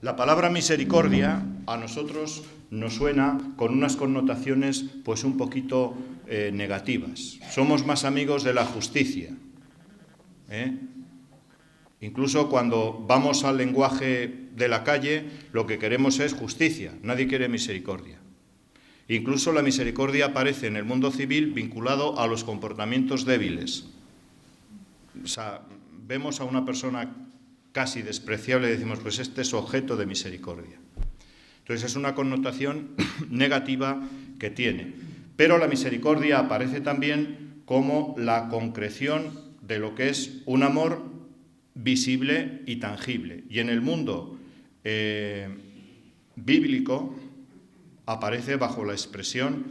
La palabra misericordia a nosotros nos suena con unas connotaciones pues un poquito negativas. Somos más amigos de la justicia. Incluso cuando vamos al lenguaje de la calle, lo que queremos es justicia, nadie quiere misericordia. Incluso la misericordia aparece en el mundo civil vinculado a los comportamientos débiles. O sea, vemos a una persona casi despreciable y decimos, pues este es objeto de misericordia. Entonces es una connotación negativa que tiene. Pero la misericordia aparece también como la concreción de lo que es un amor visible y tangible. Y en el mundo bíblico aparece bajo la expresión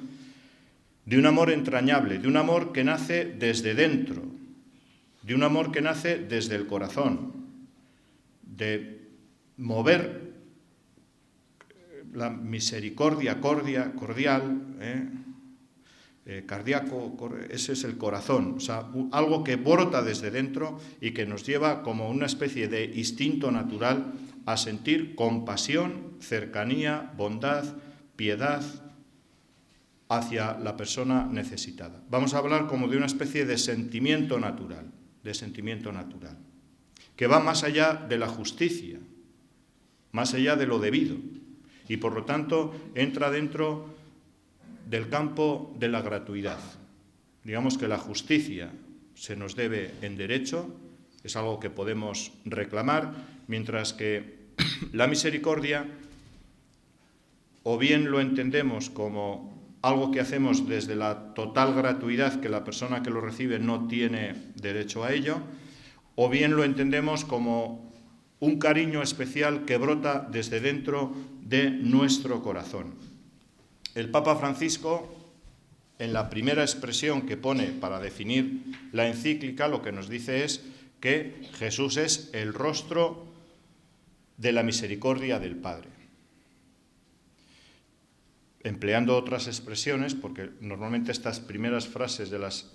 de un amor entrañable, de un amor que nace desde dentro, de un amor que nace desde el corazón, de mover la misericordia cordial, cardíaco, ese es el corazón, o sea, algo que brota desde dentro y que nos lleva como una especie de instinto natural a sentir compasión, cercanía, bondad, piedad hacia la persona necesitada. Vamos a hablar como de una especie de sentimiento natural, que va más allá de la justicia, más allá de lo debido, y por lo tanto entra dentro del campo de la gratuidad. Digamos que la justicia se nos debe en derecho, es algo que podemos reclamar, mientras que la misericordia o bien lo entendemos como algo que hacemos desde la total gratuidad, que la persona que lo recibe no tiene derecho a ello, o bien lo entendemos como un cariño especial que brota desde dentro de nuestro corazón. El Papa Francisco, en la primera expresión que pone para definir la encíclica, lo que nos dice es que Jesús es el rostro de la misericordia del Padre. Empleando otras expresiones, porque normalmente estas primeras frases de los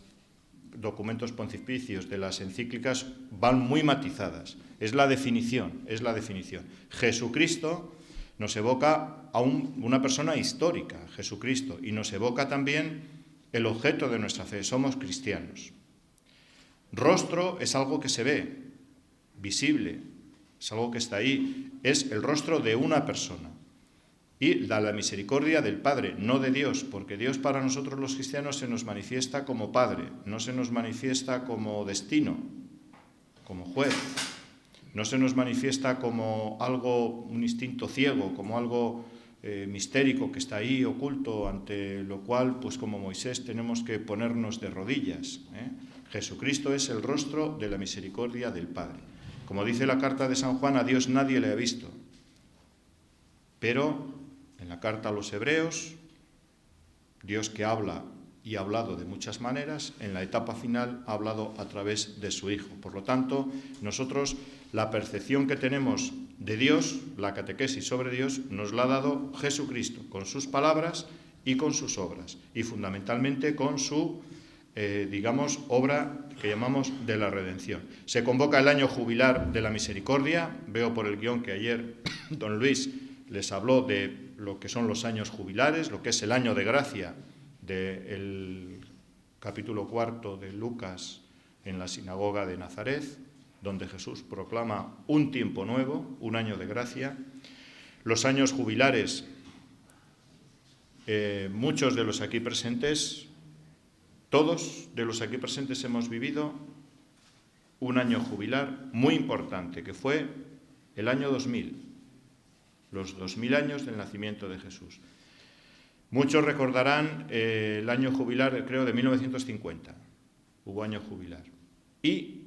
documentos pontificios, de las encíclicas, van muy matizadas. Es la definición. Jesucristo nos evoca a una persona histórica, Jesucristo, y nos evoca también el objeto de nuestra fe, somos cristianos. Rostro es algo que se ve, visible, es algo que está ahí, es el rostro de una persona. Y la misericordia del Padre, no de Dios, porque Dios para nosotros los cristianos se nos manifiesta como Padre, no se nos manifiesta como destino, como juez, no se nos manifiesta como algo, un instinto ciego, como algo mistérico que está ahí oculto, ante lo cual, pues como Moisés, tenemos que ponernos de rodillas. Jesucristo es el rostro de la misericordia del Padre. Como dice la carta de San Juan, a Dios nadie le ha visto, pero en la carta a los Hebreos, Dios que habla y ha hablado de muchas maneras, en la etapa final ha hablado a través de su Hijo. Por lo tanto, nosotros la percepción que tenemos de Dios, la catequesis sobre Dios, nos la ha dado Jesucristo, con sus palabras y con sus obras, y fundamentalmente con su, obra que llamamos de la redención. Se convoca el año jubilar de la misericordia. Veo por el guión que ayer don Luis les habló de lo que son los años jubilares, lo que es el año de gracia del capítulo 4 de Lucas en la sinagoga de Nazaret, donde Jesús proclama un tiempo nuevo, un año de gracia. Los años jubilares, muchos de los aquí presentes, todos de los aquí presentes hemos vivido un año jubilar muy importante, que fue el año 2000. Los 2000 años del nacimiento de Jesús. Muchos recordarán el año jubilar, creo, de 1950. Hubo año jubilar. Y,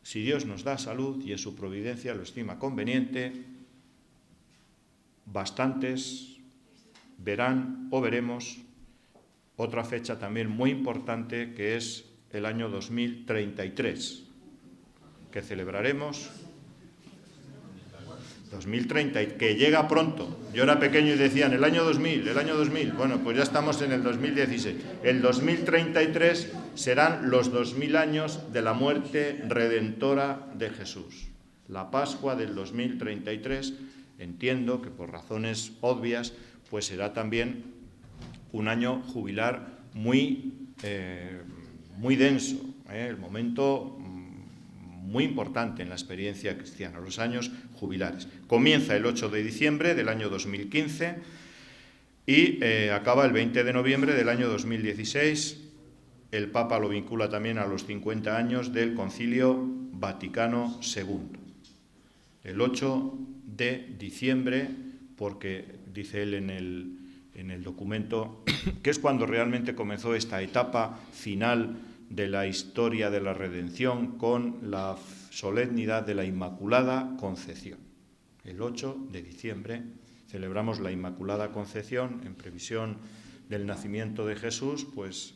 si Dios nos da salud y en su providencia lo estima conveniente, bastantes verán o veremos otra fecha también muy importante, que es el año 2033, que celebraremos 2030, que llega pronto. Yo era pequeño y decían, el año 2000. Bueno, pues ya estamos en el 2016. El 2033 serán los 2000 años de la muerte redentora de Jesús. La Pascua del 2033 entiendo que por razones obvias, pues será también un año jubilar muy denso, el momento muy importante en la experiencia cristiana, los años jubilares. Comienza el 8 de diciembre del año 2015 y acaba el 20 de noviembre del año 2016. El Papa lo vincula también a los 50 años del Concilio Vaticano II. El 8 de diciembre, porque dice él en el documento, que es cuando realmente comenzó esta etapa final de la historia de la redención con la solemnidad de la Inmaculada Concepción. El 8 de diciembre celebramos la Inmaculada Concepción en previsión del nacimiento de Jesús, pues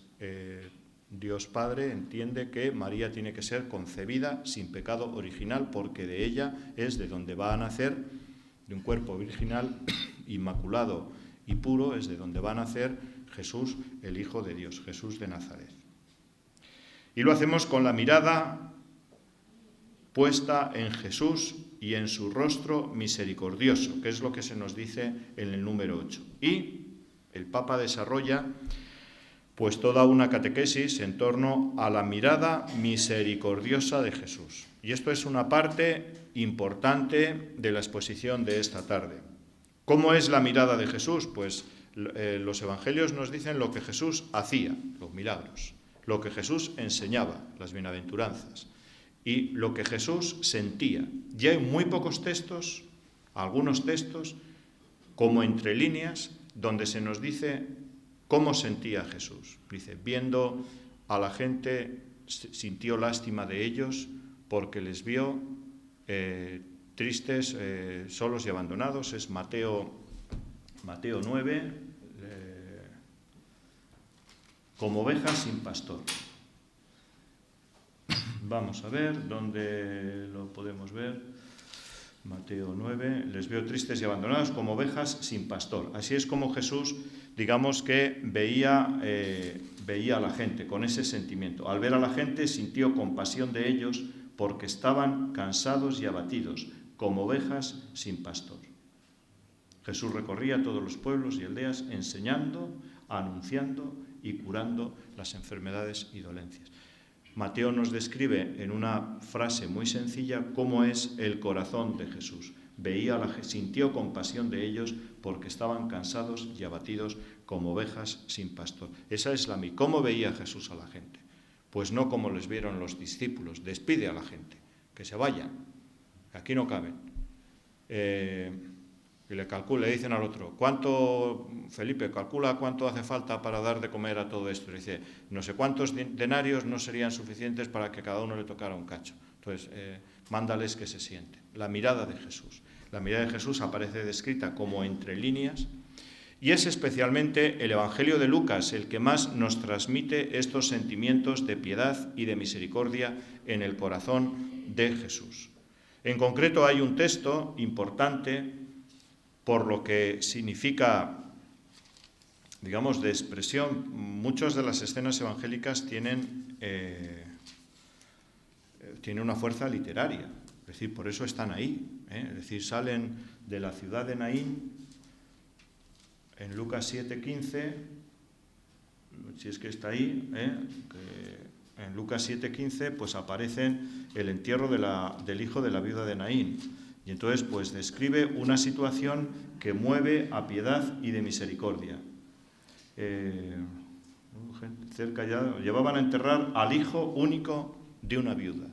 Dios Padre entiende que María tiene que ser concebida sin pecado original, porque de ella es de donde va a nacer, de un cuerpo virginal inmaculado y puro, es de donde va a nacer Jesús, el Hijo de Dios, Jesús de Nazaret. Y lo hacemos con la mirada puesta en Jesús y en su rostro misericordioso, que es lo que se nos dice en el número 8. Y el Papa desarrolla pues toda una catequesis en torno a la mirada misericordiosa de Jesús. Y esto es una parte importante de la exposición de esta tarde. ¿Cómo es la mirada de Jesús? Pues los evangelios nos dicen lo que Jesús hacía, los milagros, lo que Jesús enseñaba, las bienaventuranzas, y lo que Jesús sentía. Y hay muy pocos textos, algunos textos, como entre líneas, donde se nos dice cómo sentía Jesús. Dice, viendo a la gente, sintió lástima de ellos porque les vio tristes, solos y abandonados. Es Mateo 9, como ovejas sin pastor. Vamos a ver dónde lo podemos ver. Mateo 9, les vio tristes y abandonados como ovejas sin pastor. Así es como Jesús, digamos que veía a la gente con ese sentimiento. Al ver a la gente sintió compasión de ellos porque estaban cansados y abatidos, como ovejas sin pastor. Jesús recorría todos los pueblos y aldeas enseñando, anunciando y curando las enfermedades y dolencias. Mateo nos describe en una frase muy sencilla cómo es el corazón de Jesús. Sintió compasión de ellos porque estaban cansados y abatidos como ovejas sin pastor. Esa es ¿Cómo veía Jesús a la gente? Pues no como les vieron los discípulos. Despide a la gente, que se vayan, aquí no caben. Y le dicen al otro, Felipe, calcula cuánto hace falta para dar de comer a todo esto. Y dice, no sé cuántos denarios no serían suficientes para que cada uno le tocara un cacho. Entonces, mándales que se sienten. La mirada de Jesús. La mirada de Jesús aparece descrita como entre líneas, y es especialmente el Evangelio de Lucas el que más nos transmite estos sentimientos de piedad y de misericordia en el corazón de Jesús. En concreto hay un texto importante por lo que significa, digamos, de expresión. Muchas de las escenas evangélicas tienen una fuerza literaria, es decir, por eso están ahí. Es decir, salen de la ciudad de Naín en Lucas 7:15, si es que está ahí, que en Lucas 7:15 pues aparecen el entierro del hijo de la viuda de Naín. Y entonces pues describe una situación que mueve a piedad y de misericordia. Llevaban a enterrar al hijo único de una viuda.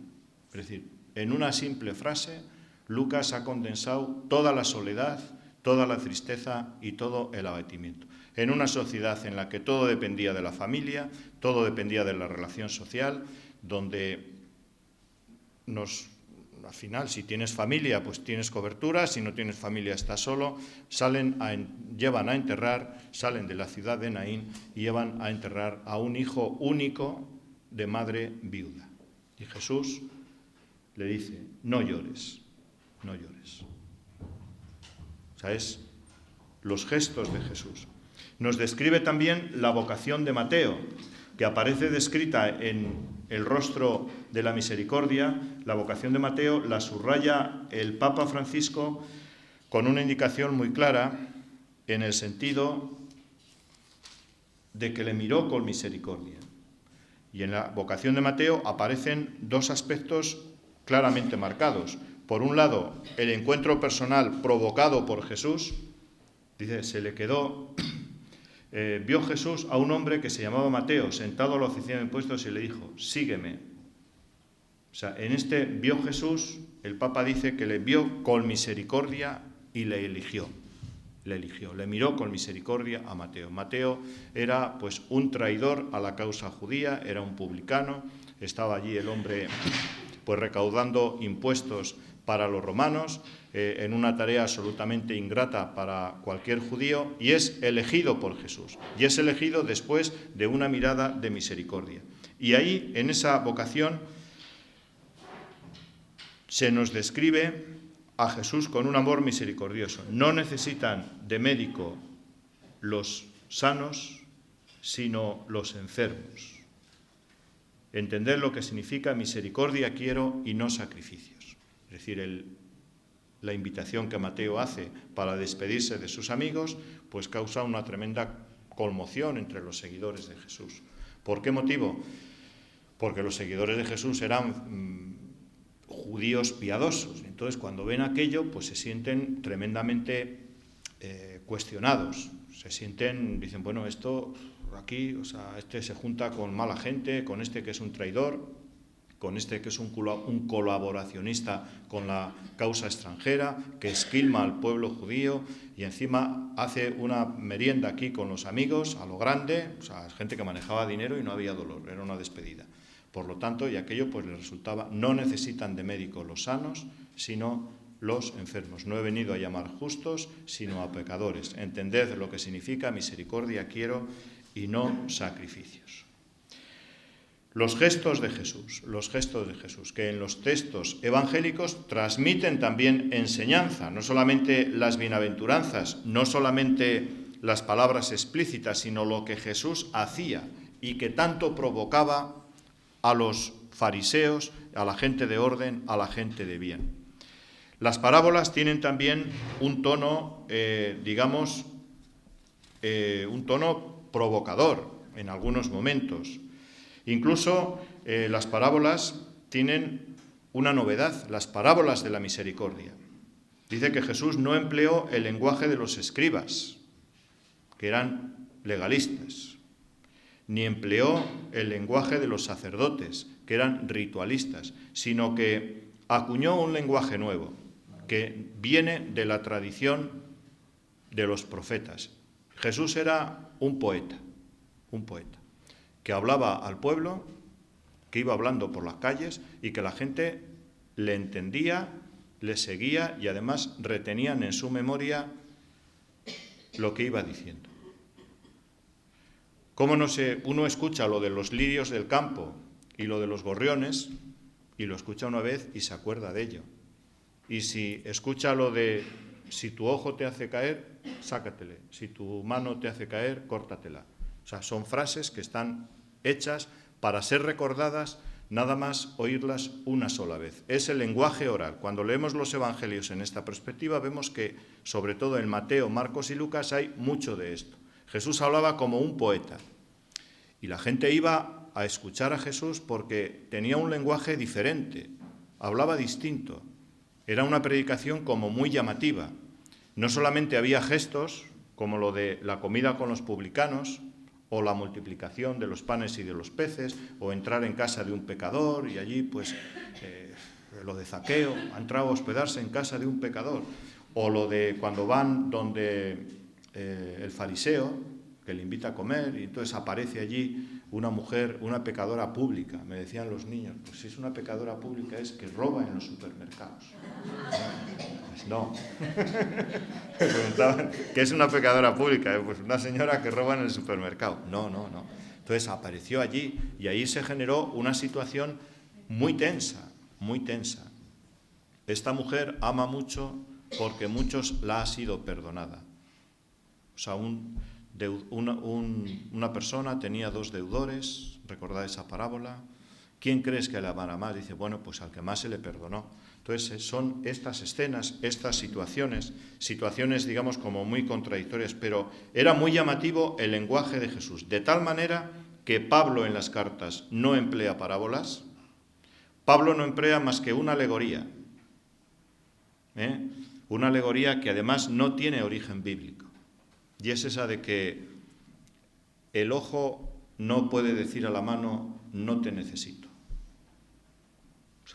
Es decir, en una simple frase, Lucas ha condensado toda la soledad, toda la tristeza y todo el abatimiento. En una sociedad en la que todo dependía de la familia, todo dependía de la relación social, donde al final, si tienes familia, pues tienes cobertura, si no tienes familia, estás solo, salen a enterrar, salen de la ciudad de Naín y llevan a enterrar a un hijo único de madre viuda. Y Jesús le dice, no llores, no llores. O sea, es los gestos de Jesús. Nos describe también la vocación de Mateo, que aparece descrita en el rostro de la misericordia. La vocación de Mateo la subraya el Papa Francisco con una indicación muy clara en el sentido de que le miró con misericordia. Y en la vocación de Mateo aparecen dos aspectos claramente marcados. Por un lado, el encuentro personal provocado por Jesús. Dice, se le quedó, vio Jesús a un hombre que se llamaba Mateo, sentado a la oficina de impuestos, y le dijo, sígueme. O sea, en este vio Jesús, el Papa dice que le vio con misericordia y le eligió. Le miró con misericordia a Mateo. Mateo era pues un traidor a la causa judía, era un publicano, estaba allí el hombre pues recaudando impuestos para los romanos, en una tarea absolutamente ingrata para cualquier judío, y es elegido por Jesús, y es elegido después de una mirada de misericordia. Y ahí, en esa vocación, se nos describe a Jesús con un amor misericordioso. No necesitan de médico los sanos, sino los enfermos. Entender lo que significa misericordia quiero y no sacrificios. Es decir, la invitación que Mateo hace para despedirse de sus amigos, pues causa una tremenda conmoción entre los seguidores de Jesús. ¿Por qué motivo? Porque los seguidores de Jesús eran judíos piadosos. Entonces, cuando ven aquello, pues se sienten tremendamente cuestionados. Dicen, bueno, esto aquí, o sea, este se junta con mala gente, con este que es un traidor, con este que es un colaboracionista con la causa extranjera, que esquilma al pueblo judío y encima hace una merienda aquí con los amigos a lo grande, o sea, gente que manejaba dinero y no había dolor, era una despedida. Por lo tanto, y aquello pues les resultaba, no necesitan de médico los sanos, sino los enfermos. No he venido a llamar justos, sino a pecadores. Entended lo que significa misericordia quiero y no sacrificios. Los gestos de Jesús, que en los textos evangélicos transmiten también enseñanza, no solamente las bienaventuranzas, no solamente las palabras explícitas, sino lo que Jesús hacía y que tanto provocaba a los fariseos, a la gente de orden, a la gente de bien. Las parábolas tienen también un tono, un tono provocador en algunos momentos. Incluso las parábolas tienen una novedad, las parábolas de la misericordia. Dice que Jesús no empleó el lenguaje de los escribas, que eran legalistas, ni empleó el lenguaje de los sacerdotes, que eran ritualistas, sino que acuñó un lenguaje nuevo, que viene de la tradición de los profetas. Jesús era un poeta, que hablaba al pueblo, que iba hablando por las calles y que la gente le entendía, le seguía y además retenían en su memoria lo que iba diciendo. Uno escucha lo de los lirios del campo y lo de los gorriones, y lo escucha una vez y se acuerda de ello. Y si escucha lo de si tu ojo te hace caer, sácatele. Si tu mano te hace caer, córtatela. O sea, son frases que están hechas para ser recordadas, nada más oírlas una sola vez. Es el lenguaje oral. Cuando leemos los evangelios en esta perspectiva, vemos que, sobre todo en Mateo, Marcos y Lucas, hay mucho de esto. Jesús hablaba como un poeta y la gente iba a escuchar a Jesús porque tenía un lenguaje diferente, hablaba distinto. Era una predicación como muy llamativa. No solamente había gestos, como lo de la comida con los publicanos, o la multiplicación de los panes y de los peces, o entrar en casa de un pecador, y allí, pues, lo de Zaqueo, ha entrado a hospedarse en casa de un pecador, o lo de cuando van donde el fariseo, que le invita a comer, y entonces aparece allí una mujer, una pecadora pública. Me decían los niños, pues si es una pecadora pública es que roba en los supermercados. Pues no. Me preguntaban, ¿qué es una pecadora pública? Pues una señora que roba en el supermercado. No. Entonces apareció allí y ahí se generó una situación muy tensa, muy tensa. Esta mujer ama mucho porque muchos la ha sido perdonada. O sea, una persona tenía 2 deudores, recordad esa parábola. ¿Quién crees que le amará más? Dice, bueno, pues al que más se le perdonó. Entonces son estas escenas, estas situaciones, digamos como muy contradictorias, pero era muy llamativo el lenguaje de Jesús, de tal manera que Pablo en las cartas no emplea parábolas, Pablo no emplea más que una alegoría, una alegoría que además no tiene origen bíblico, y es esa de que el ojo no puede decir a la mano, no te necesito.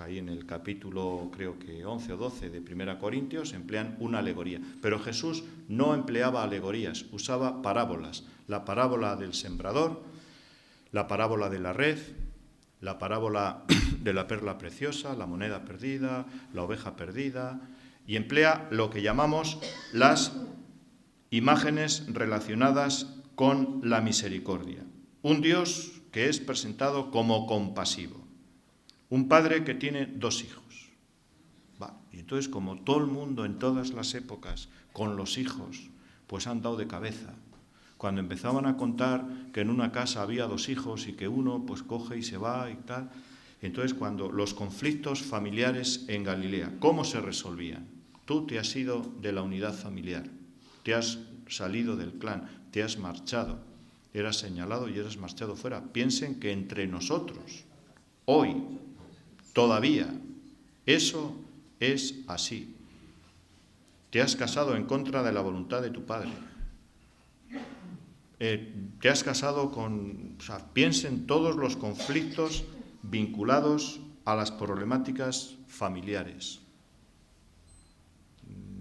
Ahí en el capítulo, creo que 11 o 12 de 1 Corintios, emplean una alegoría. Pero Jesús no empleaba alegorías, usaba parábolas. La parábola del sembrador, la parábola de la red, la parábola de la perla preciosa, la moneda perdida, la oveja perdida, y emplea lo que llamamos las imágenes relacionadas con la misericordia. Un Dios que es presentado como compasivo. Un padre que tiene 2 hijos. Y entonces, como todo el mundo en todas las épocas, con los hijos, pues han dado de cabeza. Cuando empezaban a contar que en una casa había 2 hijos y que uno pues coge y se va y tal. Entonces, cuando los conflictos familiares en Galilea, ¿cómo se resolvían? Tú te has ido de la unidad familiar, te has salido del clan, te has marchado, eras señalado y eras marchado fuera. Piensen que entre nosotros, hoy, todavía, eso es así. Te has casado en contra de la voluntad de tu padre. Te has casado con... piensen todos los conflictos vinculados a las problemáticas familiares.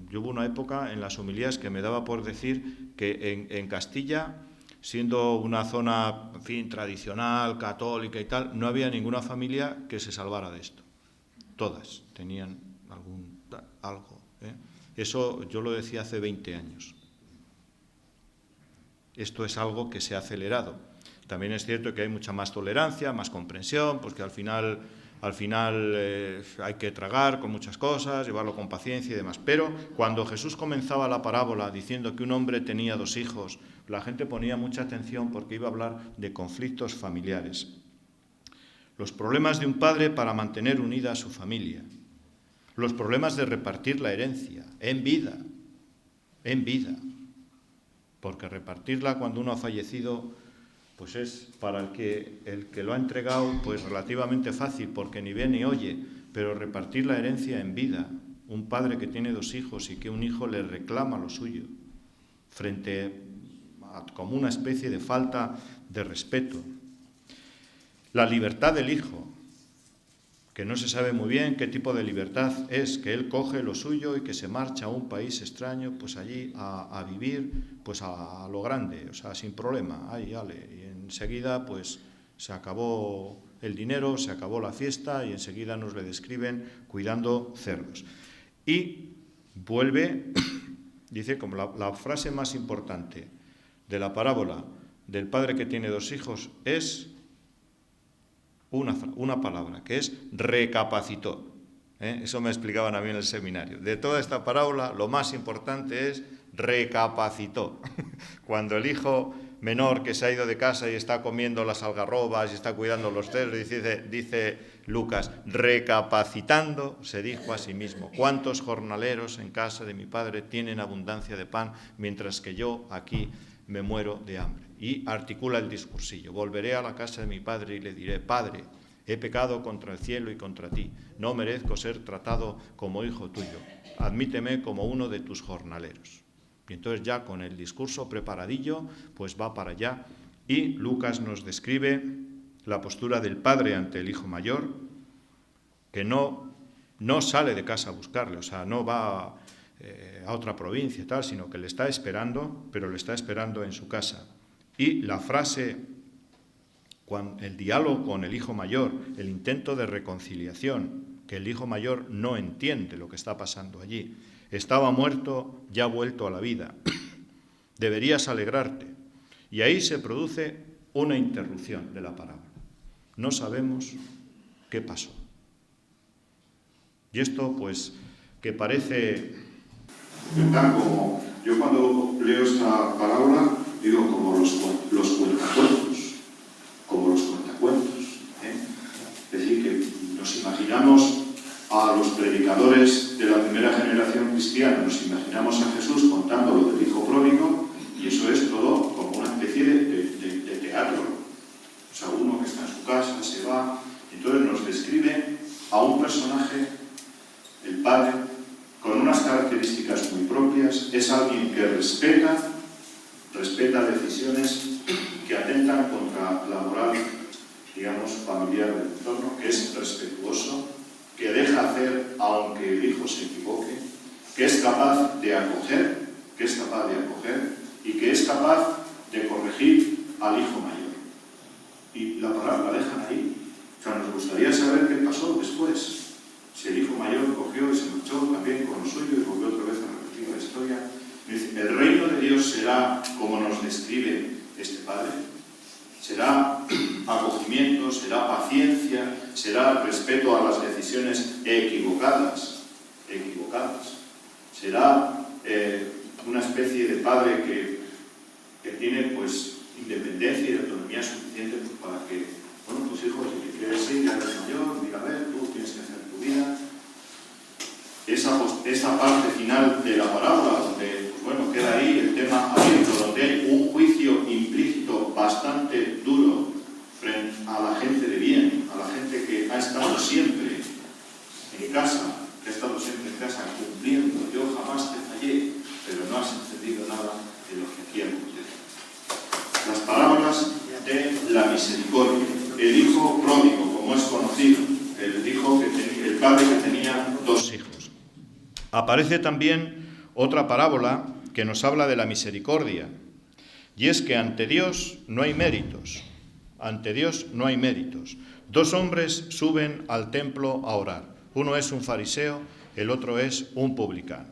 Yo hubo una época en las homilías que me daba por decir que en Castilla, siendo una zona, en fin, tradicional, católica y tal, no había ninguna familia que se salvara de esto. Todas tenían algo. Eso yo lo decía hace 20 años. Esto es algo que se ha acelerado. También es cierto que hay mucha más tolerancia, más comprensión, pues que al final hay que tragar con muchas cosas, llevarlo con paciencia y demás. Pero cuando Jesús comenzaba la parábola diciendo que un hombre tenía 2 hijos, la gente ponía mucha atención porque iba a hablar de conflictos familiares. Los problemas de un padre para mantener unida a su familia. Los problemas de repartir la herencia en vida. Porque repartirla cuando uno ha fallecido, pues es para el que lo ha entregado, pues relativamente fácil, porque ni ve ni oye, pero repartir la herencia en vida, un padre que tiene 2 hijos y que un hijo le reclama lo suyo, frente a como una especie de falta de respeto. La libertad del hijo, que no se sabe muy bien qué tipo de libertad es, que él coge lo suyo y que se marcha a un país extraño, pues allí a vivir, pues a lo grande, o sea, sin problema, ahí, ale. Y enseguida, pues se acabó el dinero, se acabó la fiesta y enseguida nos le describen cuidando cerdos. Y vuelve, dice, como la frase más importante de la parábola del padre que tiene 2 hijos es una palabra, que es recapacitó. Eso me explicaban a mí en el seminario. De toda esta parábola, lo más importante es recapacitó. Cuando el hijo menor que se ha ido de casa y está comiendo las algarrobas y está cuidando los cerdos, dice Lucas, recapacitando, se dijo a sí mismo, ¿cuántos jornaleros en casa de mi padre tienen abundancia de pan, mientras que yo aquí me muero de hambre? Y articula el discursillo, volveré a la casa de mi padre y le diré, Padre, he pecado contra el cielo y contra ti, no merezco ser tratado como hijo tuyo, admíteme como uno de tus jornaleros. Y entonces ya con el discurso preparadillo, pues va para allá, y Lucas nos describe la postura del padre ante el hijo mayor, que no sale de casa a buscarle, o sea, no va a otra provincia y tal, sino que le está esperando, pero le está esperando en su casa. Y la frase, el diálogo con el hijo mayor, el intento de reconciliación, que el hijo mayor no entiende lo que está pasando allí. Estaba muerto, ya vuelto a la vida. Deberías alegrarte. Y ahí se produce una interrupción de la parábola. No sabemos qué pasó. Y esto, pues, que parece... Yo cuando leo esta parábola, digo como los cuentacuentos, Es decir, que nos imaginamos a los predicadores de la primera generación cristiana nos imaginamos a Jesús contando lo del hijo pródigo, y eso es todo como una especie de teatro. O sea, uno que está en su casa, se va, entonces nos describe a un personaje, el padre, con unas características muy propias. Es alguien que respeta decisiones que atentan contra la moral, digamos, familiar del entorno, que es respetuoso, que deja hacer aunque el hijo se equivoque, que es capaz de acoger, y que es capaz de corregir al hijo mayor. Y la palabra la dejan ahí. O sea, nos gustaría saber qué pasó después. Si el hijo mayor cogió y se marchó también con lo suyo y volvió otra vez a repetir la historia. Dice, el reino de Dios será como nos describe este padre. Será acogimiento, será paciencia, será respeto a las decisiones equivocadas. Será una especie de padre que tiene pues independencia y autonomía suficiente pues, para que, bueno, tus hijos, si quieres ir, ya eres mayor, mira, a ver, tú tienes que hacer tu vida. Esa parte final de la parábola, donde, pues bueno, queda ahí el tema abierto, donde hay un juicio implícito bastante duro frente a la gente de bien, a la gente que ha estado siempre en casa, cumpliendo. Yo jamás te fallé, pero no has entendido nada de lo que aquí acontece. Las parábolas de la misericordia. El hijo pródigo, como es conocido, el padre que tenía dos hijos. Aparece también otra parábola que nos habla de la misericordia, y es que ante Dios no hay méritos. Ante Dios no hay méritos. Dos hombres suben al templo a orar. Uno es un fariseo, el otro es un publicano.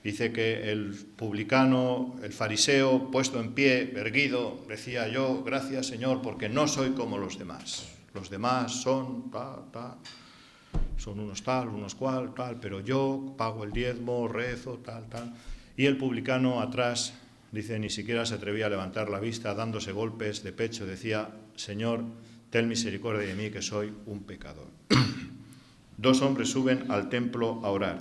Dice que el publicano, el fariseo, puesto en pie, erguido, decía: yo, gracias Señor, porque no soy como los demás. Los demás son son unos tal, unos cual, tal, pero yo pago el diezmo, rezo, tal. Y el publicano atrás, dice, ni siquiera se atrevía a levantar la vista, dándose golpes de pecho, decía: Señor, ten misericordia de mí, que soy un pecador. Dos hombres suben al templo a orar.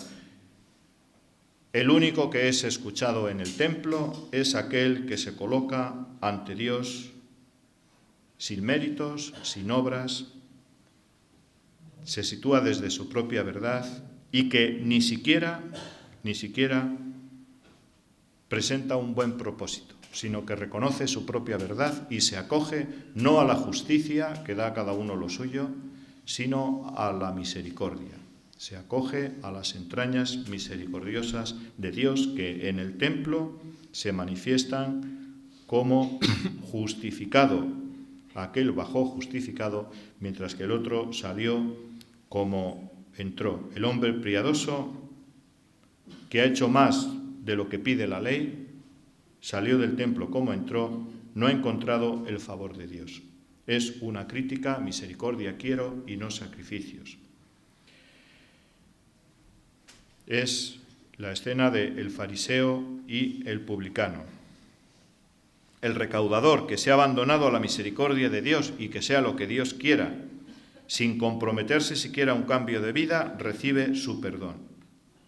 El único que es escuchado en el templo es aquel que se coloca ante Dios sin méritos, sin obras, se sitúa desde su propia verdad y que ni siquiera presenta un buen propósito, sino que reconoce su propia verdad y se acoge no a la justicia que da a cada uno lo suyo, sino a la misericordia. Se acoge a las entrañas misericordiosas de Dios que en el templo se manifiestan como justificado. Aquel bajó justificado, mientras que el otro salió como entró. El hombre piadoso, que ha hecho más de lo que pide la ley, salió del templo como entró, no ha encontrado el favor de Dios. Es una crítica: misericordia quiero y no sacrificios. Es la escena del fariseo y el publicano. El recaudador, que se ha abandonado a la misericordia de Dios y que sea lo que Dios quiera, sin comprometerse siquiera a un cambio de vida, recibe su perdón.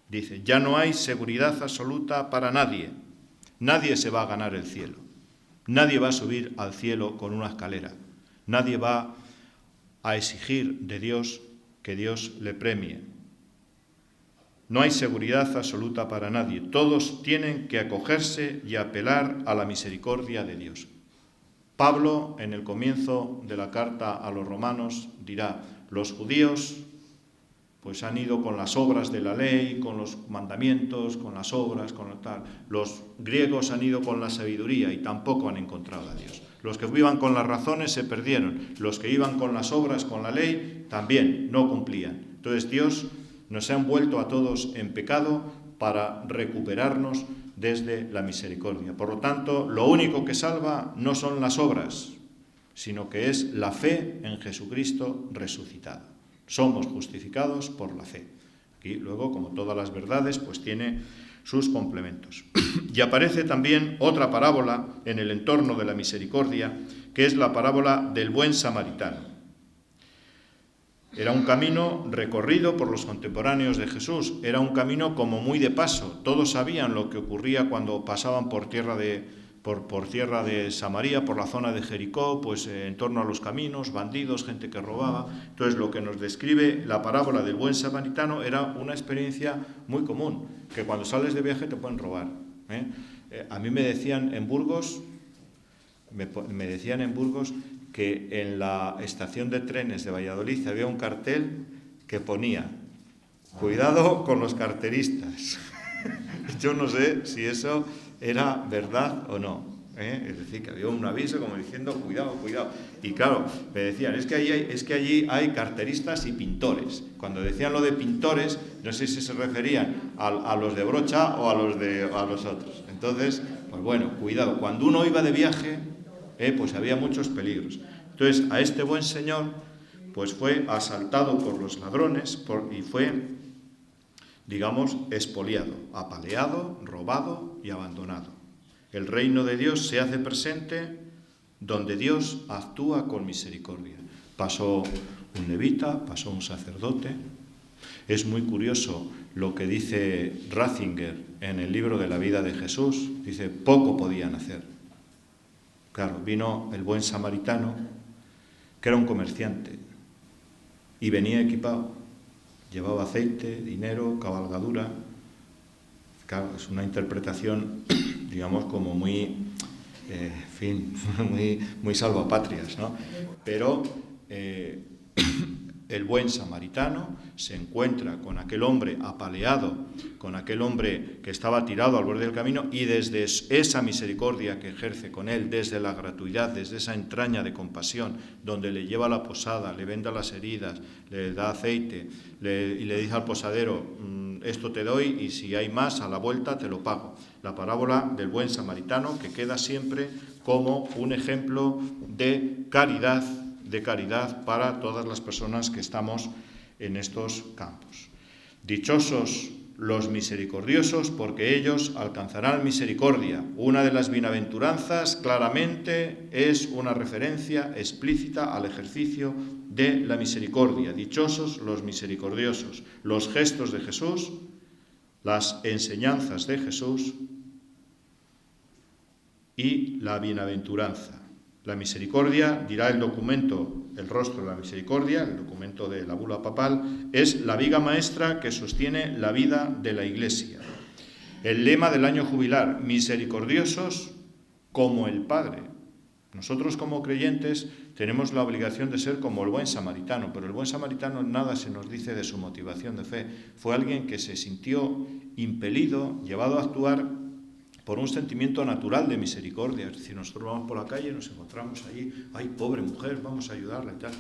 Dice: ya no hay seguridad absoluta para nadie. Nadie se va a ganar el cielo. Nadie va a subir al cielo con una escalera. Nadie va a exigir de Dios que Dios le premie. No hay seguridad absoluta para nadie. Todos tienen que acogerse y apelar a la misericordia de Dios. Pablo, en el comienzo de la carta a los romanos, dirá: los judíos pues han ido con las obras de la ley, con los mandamientos, con las obras, con lo tal. Los griegos han ido con la sabiduría y tampoco han encontrado a Dios. Los que iban con las razones se perdieron. Los que iban con las obras, con la ley, también no cumplían. Entonces Dios nos ha envuelto a todos en pecado para recuperarnos desde la misericordia. Por lo tanto, lo único que salva no son las obras, sino que es la fe en Jesucristo resucitado. Somos justificados por la fe. Aquí luego, como todas las verdades, pues tiene sus complementos. Y aparece también otra parábola en el entorno de la misericordia, que es la parábola del buen samaritano. Era un camino recorrido por los contemporáneos de Jesús, era un camino como muy de paso. Todos sabían lo que ocurría cuando pasaban por tierra de Samaria, por la zona de Jericó, pues en torno a los caminos, bandidos, gente que robaba. Entonces, lo que nos describe la parábola del buen samaritano era una experiencia muy común, que cuando sales de viaje te pueden robar. A mí me decían en Burgos, que en la estación de trenes de Valladolid había un cartel que ponía: cuidado con los carteristas. Yo no sé si eso era verdad o no. Es decir, que había un aviso como diciendo cuidado, cuidado. Y claro, me decían, es que allí hay carteristas y pintores. Cuando decían lo de pintores, no sé si se referían a los de brocha o a los otros. Entonces, pues bueno, cuidado. Cuando uno iba de viaje, pues había muchos peligros. Entonces, a este buen señor, pues fue asaltado por los ladrones y fue, digamos, expoliado, apaleado, robado y abandonado. El reino de Dios se hace presente donde Dios actúa con misericordia. Pasó un levita, pasó un sacerdote. Es muy curioso lo que dice Ratzinger en el libro de la vida de Jesús. Dice, poco podían hacer. Claro, vino el buen samaritano, que era un comerciante, y venía equipado. Llevaba aceite, dinero, cabalgadura. Claro, es una interpretación, digamos, como muy, muy salvapatrias, ¿no? Pero el buen samaritano se encuentra con aquel hombre apaleado, con aquel hombre que estaba tirado al borde del camino, y desde esa misericordia que ejerce con él, desde la gratuidad, desde esa entraña de compasión, donde le lleva a la posada, le venda las heridas, le da aceite y le dice al posadero, esto te doy y si hay más a la vuelta te lo pago. La parábola del buen samaritano, que queda siempre como un ejemplo de caridad para todas las personas que estamos en estos campos. Dichosos los misericordiosos, porque ellos alcanzarán misericordia. Una de las bienaventuranzas claramente es una referencia explícita al ejercicio de la misericordia. Dichosos los misericordiosos. Los gestos de Jesús, las enseñanzas de Jesús y la bienaventuranza. La misericordia, dirá el documento, el rostro de la misericordia, el documento de la bula papal, es la viga maestra que sostiene la vida de la Iglesia. El lema del año jubilar, misericordiosos como el Padre. Nosotros como creyentes tenemos la obligación de ser como el buen samaritano, pero el buen samaritano nada se nos dice de su motivación de fe. Fue alguien que se sintió impelido, llevado a actuar por un sentimiento natural de misericordia. Es decir, nosotros vamos por la calle, nos encontramos allí, ¡ay, pobre mujer, vamos a ayudarla y tal!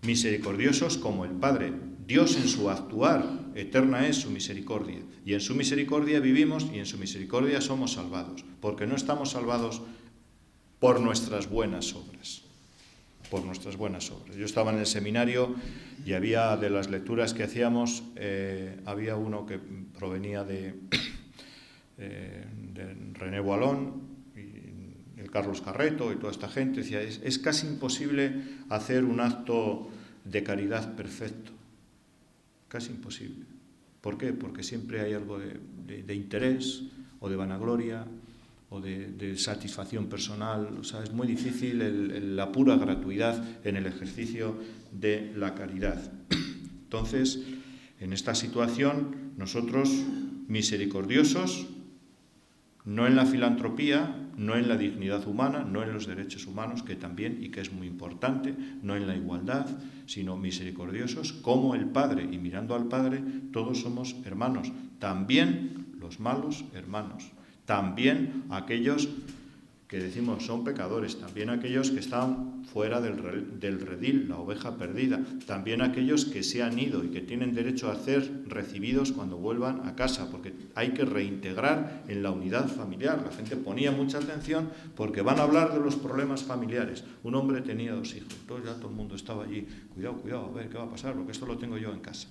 Misericordiosos como el Padre. Dios en su actuar eterna es su misericordia. Y en su misericordia vivimos y en su misericordia somos salvados. Porque no estamos salvados por nuestras buenas obras. Por nuestras buenas obras. Yo estaba en el seminario y había de las lecturas que hacíamos, había uno que provenía de René Boilón, y el Carlos Carreto y toda esta gente. Decía, es casi imposible hacer un acto de caridad perfecto. Casi imposible. ¿Por qué? Porque siempre hay algo de interés o de vanagloria o de satisfacción personal. O sea, es muy difícil la pura gratuidad en el ejercicio de la caridad. Entonces, en esta situación, nosotros, misericordiosos, no en la filantropía, no en la dignidad humana, no en los derechos humanos, que también y que es muy importante, no en la igualdad, sino misericordiosos como el Padre. Y mirando al Padre, todos somos hermanos, también los malos hermanos, también aquellos que decimos son pecadores, también aquellos que están fuera del redil, la oveja perdida, también aquellos que se han ido y que tienen derecho a ser recibidos cuando vuelvan a casa, porque hay que reintegrar en la unidad familiar. La gente ponía mucha atención porque van a hablar de los problemas familiares. Un hombre tenía 2 hijos, entonces ya todo el mundo estaba allí, cuidado, a ver qué va a pasar, porque esto lo tengo yo en casa.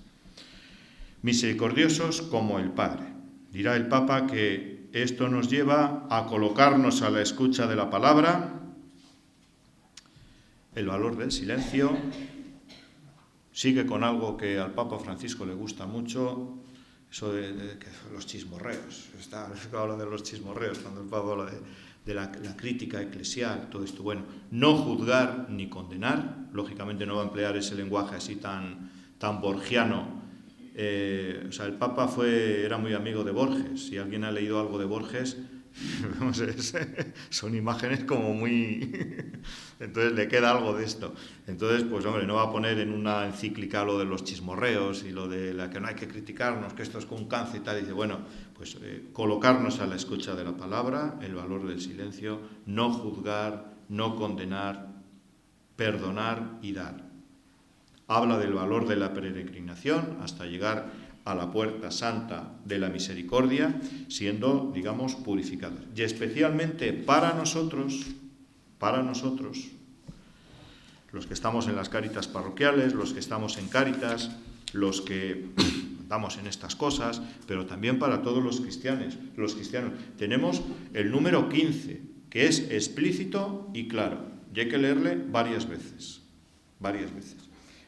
Misericordiosos como el Padre. Dirá el Papa que esto nos lleva a colocarnos a la escucha de la palabra, el valor del silencio sigue con algo que al Papa Francisco le gusta mucho, eso de los chismorreos. Habla de los chismorreos cuando el Papa habla de la crítica eclesial, todo esto. Bueno, no juzgar ni condenar, lógicamente no va a emplear ese lenguaje así tan borgiano. El Papa era muy amigo de Borges. Si alguien ha leído algo de Borges, son imágenes como muy... Entonces le queda algo de esto. Entonces, pues hombre, no va a poner en una encíclica lo de los chismorreos y lo de la que no hay que criticarnos, que esto es con cáncer y tal. Dice, bueno, pues colocarnos a la escucha de la palabra, el valor del silencio, no juzgar, no condenar, perdonar y dar. Habla del valor de la peregrinación hasta llegar a la puerta santa de la misericordia, siendo, digamos, purificados. Y especialmente para nosotros, los que estamos en las Cáritas parroquiales, los que estamos en Cáritas, los que andamos en estas cosas, pero también para todos los cristianos. Tenemos el número 15, que es explícito y claro, y hay que leerle varias veces.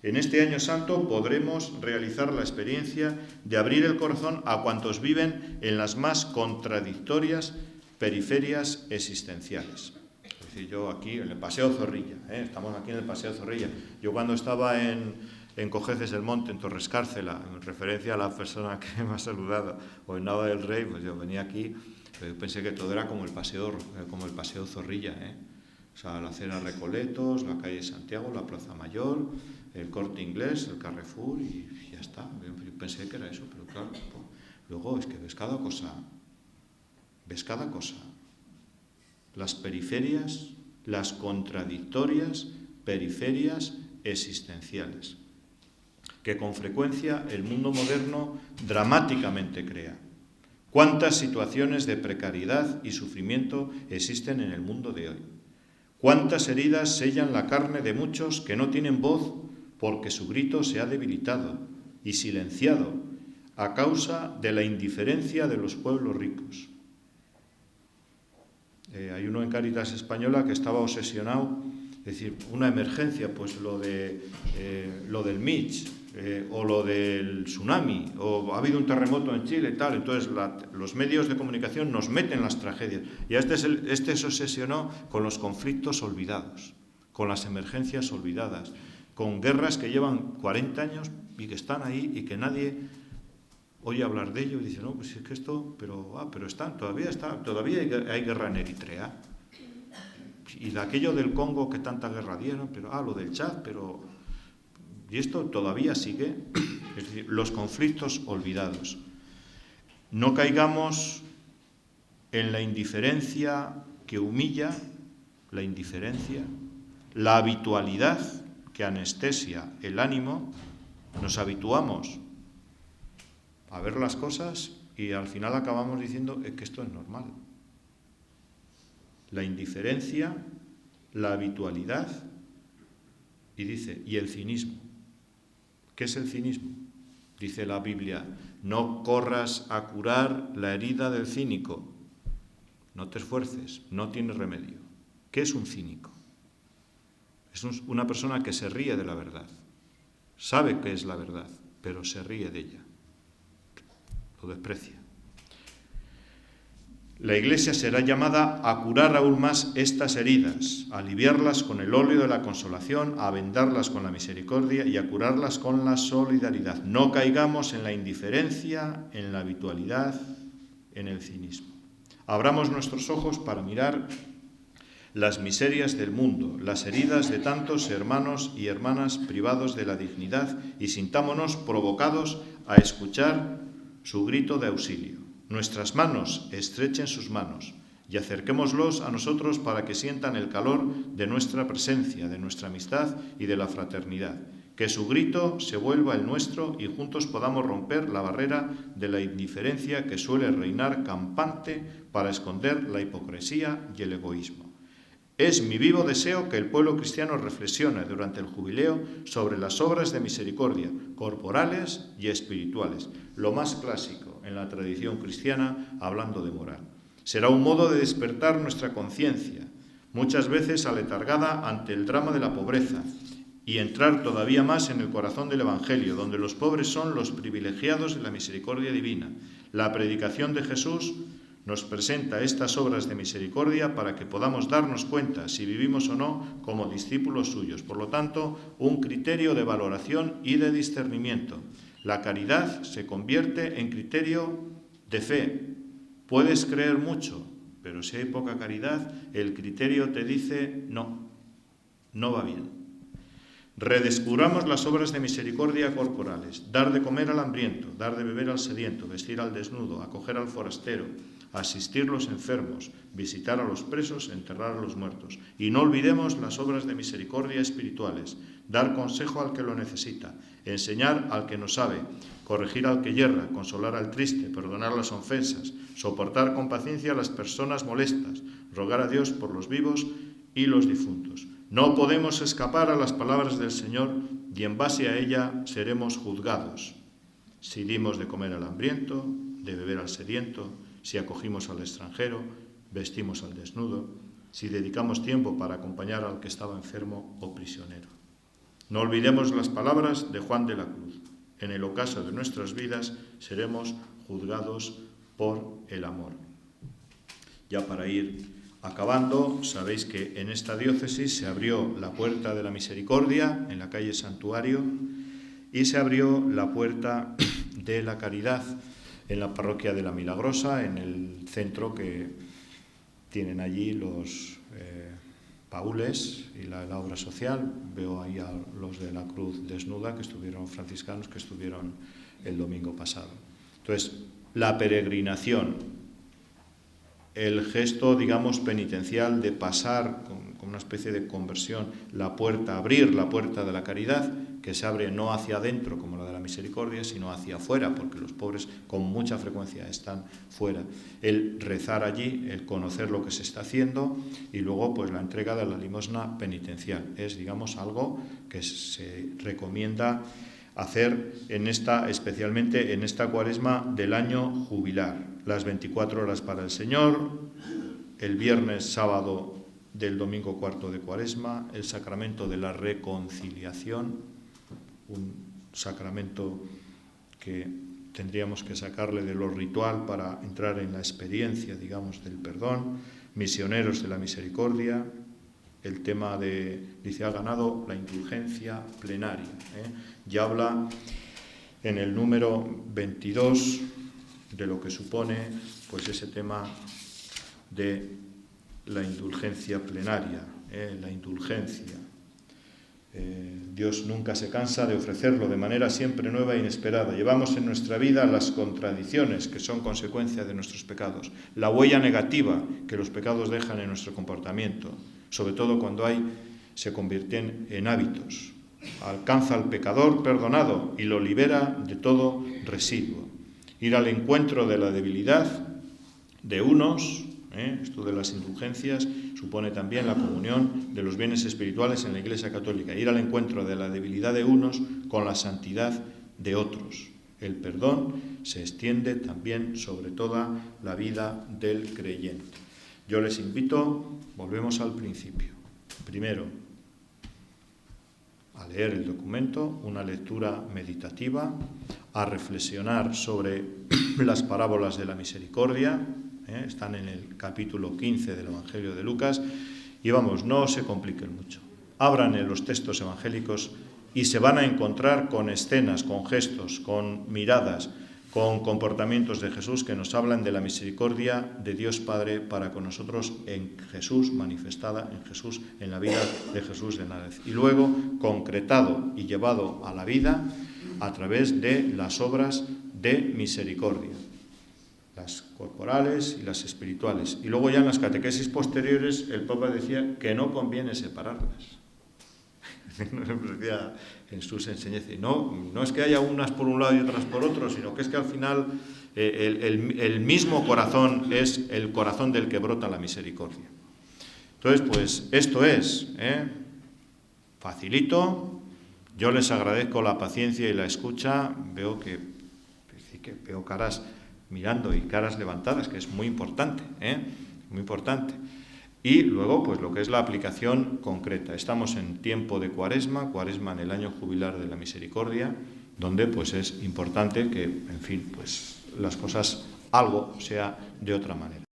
En este año santo podremos realizar la experiencia de abrir el corazón a cuantos viven en las más contradictorias periferias existenciales. Es decir, yo aquí en el Paseo Zorrilla, estamos aquí en el Paseo Zorrilla. Yo cuando estaba en Cojeces del Monte, en Torrescárcela, en referencia a la persona que me ha saludado, o en Nava del Rey, pues yo venía aquí, yo pensé que todo era como el Paseo Zorrilla, O sea, la Acera Recoletos, la calle Santiago, la Plaza Mayor, el Corte Inglés, el Carrefour y ya está. Yo pensé que era eso, pero claro, luego es que ves cada cosa. Las periferias, las contradictorias periferias existenciales, que con frecuencia el mundo moderno dramáticamente crea. ¿Cuántas situaciones de precariedad y sufrimiento existen en el mundo de hoy? ¿Cuántas heridas sellan la carne de muchos que no tienen voz porque su grito se ha debilitado y silenciado a causa de la indiferencia de los pueblos ricos? Hay uno en Cáritas Española que estaba obsesionado, es decir, una emergencia, pues lo del Mitch, o lo del tsunami, o ha habido un terremoto en Chile y tal. Entonces los medios de comunicación nos meten las tragedias. Y este se obsesionó con los conflictos olvidados, con las emergencias olvidadas, con guerras que llevan 40 años y que están ahí y que nadie oye hablar de ello y dice, no, pues es que esto, pero todavía hay guerra en Eritrea. Y de aquello del Congo que tanta guerra dieron, lo del Chad, y esto todavía sigue. Es decir, los conflictos olvidados. No caigamos en la indiferencia que humilla, la habitualidad que anestesia el ánimo. Nos habituamos a ver las cosas y al final acabamos diciendo que esto es normal. La indiferencia, la habitualidad y el cinismo. ¿Qué es el cinismo? Dice la Biblia, no corras a curar la herida del cínico. No te esfuerces, no tiene remedio. ¿Qué es un cínico? Es una persona que se ríe de la verdad. Sabe que es la verdad, pero se ríe de ella. Lo desprecia. La Iglesia será llamada a curar aún más estas heridas, a aliviarlas con el óleo de la consolación, a vendarlas con la misericordia y a curarlas con la solidaridad. No caigamos en la indiferencia, en la habitualidad, en el cinismo. Abramos nuestros ojos para mirar las miserias del mundo, las heridas de tantos hermanos y hermanas privados de la dignidad y sintámonos provocados a escuchar su grito de auxilio. Nuestras manos estrechen sus manos y acerquémoslos a nosotros para que sientan el calor de nuestra presencia, de nuestra amistad y de la fraternidad. Que su grito se vuelva el nuestro y juntos podamos romper la barrera de la indiferencia que suele reinar campante para esconder la hipocresía y el egoísmo. Es mi vivo deseo que el pueblo cristiano reflexione durante el jubileo sobre las obras de misericordia, corporales y espirituales, lo más clásico en la tradición cristiana hablando de moral. Será un modo de despertar nuestra conciencia, muchas veces aletargada ante el drama de la pobreza, y entrar todavía más en el corazón del Evangelio, donde los pobres son los privilegiados de la misericordia divina. La predicación de Jesús nos presenta estas obras de misericordia para que podamos darnos cuenta si vivimos o no como discípulos suyos. Por lo tanto, un criterio de valoración y de discernimiento. La caridad se convierte en criterio de fe. Puedes creer mucho, pero si hay poca caridad, el criterio te dice no va bien. Redescubramos las obras de misericordia corporales: dar de comer al hambriento, dar de beber al sediento, vestir al desnudo, acoger al forastero, asistir a los enfermos, visitar a los presos, enterrar a los muertos. Y no olvidemos las obras de misericordia espirituales: dar consejo al que lo necesita, enseñar al que no sabe, corregir al que yerra, consolar al triste, perdonar las ofensas, soportar con paciencia a las personas molestas, rogar a Dios por los vivos y los difuntos. No podemos escapar a las palabras del Señor y en base a ella seremos juzgados. Si dimos de comer al hambriento, de beber al sediento, si acogimos al extranjero, vestimos al desnudo, si dedicamos tiempo para acompañar al que estaba enfermo o prisionero. No olvidemos las palabras de Juan de la Cruz: en el ocaso de nuestras vidas seremos juzgados por el amor. Ya para ir acabando, sabéis que en esta diócesis se abrió la Puerta de la Misericordia en la calle Santuario y se abrió la Puerta de la Caridad en la parroquia de la Milagrosa, en el centro que tienen allí los paules y la obra social. Veo ahí a los de la Cruz Desnuda, que estuvieron franciscanos, que estuvieron el domingo pasado. Entonces, la peregrinación, el gesto, digamos, penitencial de pasar con una especie de conversión la puerta, abrir la puerta de la caridad, que se abre no hacia adentro como la de la misericordia, sino hacia afuera, porque los pobres con mucha frecuencia están fuera. El rezar allí, el conocer lo que se está haciendo y luego pues la entrega de la limosna penitencial. Es, digamos, algo que se recomienda hacer especialmente en esta cuaresma del año jubilar. Las 24 horas para el Señor, el viernes, sábado del domingo cuarto de cuaresma, el sacramento de la reconciliación, un sacramento que tendríamos que sacarle de lo ritual para entrar en la experiencia, digamos, del perdón, misioneros de la misericordia. El tema dice, ha ganado la indulgencia plenaria. Ya habla en el número 22 de lo que supone pues ese tema de la indulgencia plenaria, la indulgencia. Dios nunca se cansa de ofrecerlo de manera siempre nueva e inesperada. Llevamos en nuestra vida las contradicciones que son consecuencia de nuestros pecados, la huella negativa que los pecados dejan en nuestro comportamiento, sobre todo cuando se convierten en hábitos. Alcanza al pecador perdonado y lo libera de todo residuo. Ir al encuentro de la debilidad de unos, esto de las indulgencias supone también la comunión de los bienes espirituales en la Iglesia Católica. Ir al encuentro de la debilidad de unos con la santidad de otros. El perdón se extiende también sobre toda la vida del creyente. Yo les invito, volvemos al principio. Primero, a leer el documento, una lectura meditativa, a reflexionar sobre las parábolas de la misericordia, están en el capítulo 15 del Evangelio de Lucas, y vamos, no se compliquen mucho. Abran en los textos evangélicos y se van a encontrar con escenas, con gestos, con miradas, con comportamientos de Jesús que nos hablan de la misericordia de Dios Padre para con nosotros en Jesús, manifestada en Jesús, en la vida de Jesús de Nazaret. Y luego concretado y llevado a la vida a través de las obras de misericordia, las corporales y las espirituales. Y luego ya en las catequesis posteriores el Papa decía que no conviene separarlas. Decía en sus enseñanzas, no es que haya unas por un lado y otras por otro, sino que es que al final el mismo corazón es el corazón del que brota la misericordia. Entonces, pues esto es facilito. Yo les agradezco la paciencia y la escucha. Veo veo caras mirando y caras levantadas, que es muy importante, muy importante. Y luego, pues lo que es la aplicación concreta. Estamos en tiempo de Cuaresma en el año jubilar de la Misericordia, donde pues es importante que, en fin, pues las cosas algo sea de otra manera.